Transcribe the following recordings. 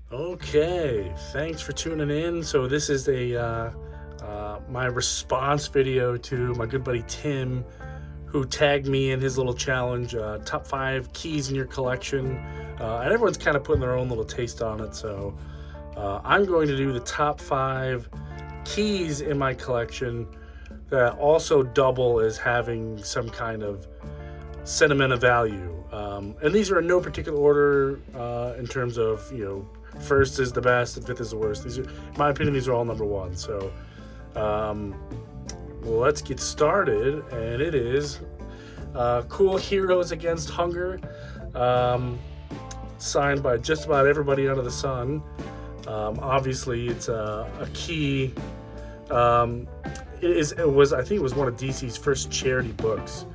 Okay, thanks for tuning in. So this is my response video to my good buddy Tim, who tagged me in his little challenge, top 5 keys in your collection, and everyone's kind of putting their own little taste on it. So I'm going to do the top 5 keys in my collection that also double as having some kind of sentimental value. And these are in no particular order in terms of, first is the best and fifth is the worst. These are, in my opinion, these are all number one. So let's get started. And it is Cool Heroes Against Hunger, signed by just about everybody under the sun. Obviously, it's a key. I think it was one of DC's first charity books,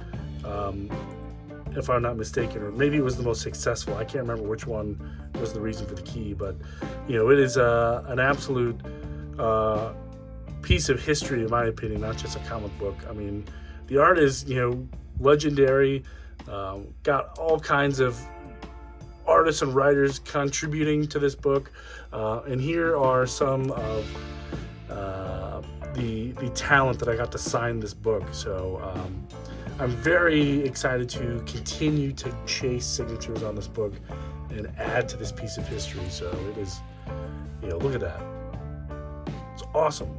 if I'm not mistaken, or maybe it was the most successful. I can't remember which one was the reason for the key, but it is an absolute piece of history, in my opinion, not just a comic book. I mean, the art is legendary. Got all kinds of artists and writers contributing to this book, and here are some of the talent that I got to sign this book. So I'm very excited to continue to chase signatures on this book and add to this piece of history. So it is, look at that. It's awesome.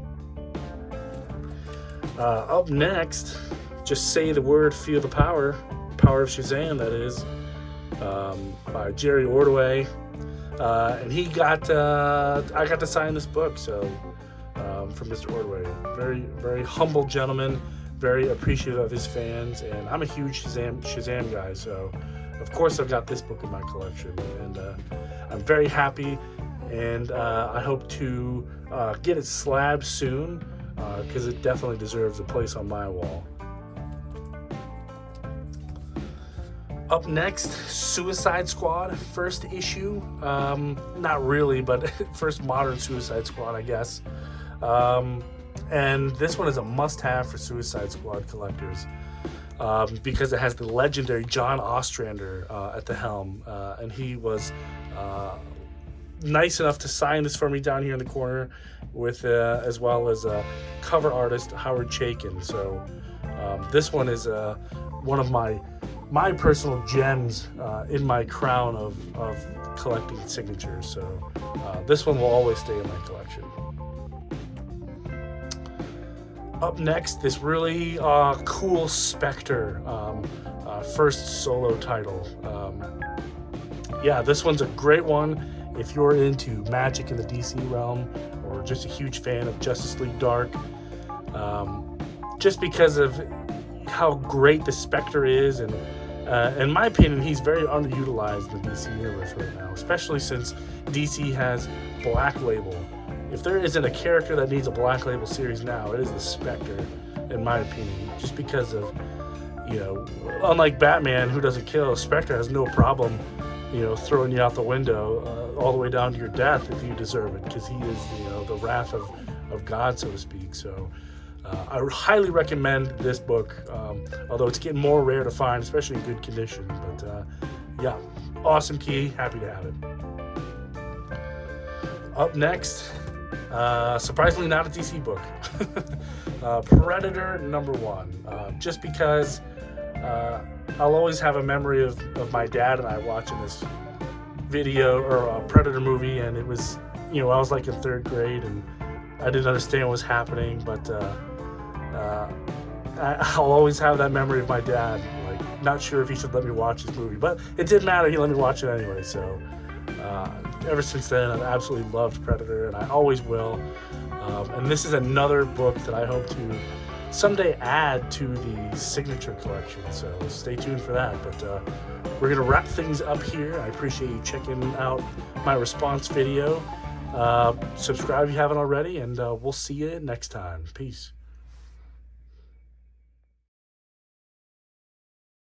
Up next, Just Say the Word, Feel the Power. Power of Shazam, that is, by Jerry Ordway. And I got to sign this book, so from Mr. Ordway. Very, very humble gentleman, very appreciative of his fans, and I'm a huge Shazam guy, so of course I've got this book in my collection, and I'm very happy, and I hope to get it slabbed soon, because it definitely deserves a place on my wall. Up next, Suicide Squad, first issue. Not really, but first modern Suicide Squad, I guess. And this one is a must-have for Suicide Squad collectors, because it has the legendary John Ostrander at the helm, and he was nice enough to sign this for me down here in the corner, with as well as cover artist Howard Chaykin. So this one is one of my personal gems in my crown of collecting signatures. So this one will always stay in my collection. Up next, this really cool Specter, first solo title. This one's a great one if you're into magic in the DC realm, or just a huge fan of Justice League Dark. Just because of how great the Specter is, and in my opinion, he's very underutilized in the DC universe right now, especially since DC has Black Label. If there isn't a character that needs a Black Label series now, it is the Specter, in my opinion. Just because of, unlike Batman, who doesn't kill, Specter has no problem, throwing you out the window all the way down to your death if you deserve it, because he is, the wrath of God, so to speak. So I would highly recommend this book, although it's getting more rare to find, especially in good condition. But awesome key, happy to have it. Up next, surprisingly not a DC book, Predator #1, just because I'll always have a memory of my dad and I watching this video, or a Predator movie, and it was, I was like in 3rd grade, and I didn't understand what was happening, but I'll always have that memory of my dad, like, not sure if he should let me watch this movie, but it didn't matter, he let me watch it anyway. So ever since then, I've absolutely loved Predator, and I always will. And this is another book that I hope to someday add to the signature collection, so stay tuned for that. But we're going to wrap things up here. I appreciate you checking out my response video. Subscribe if you haven't already, and we'll see you next time. Peace.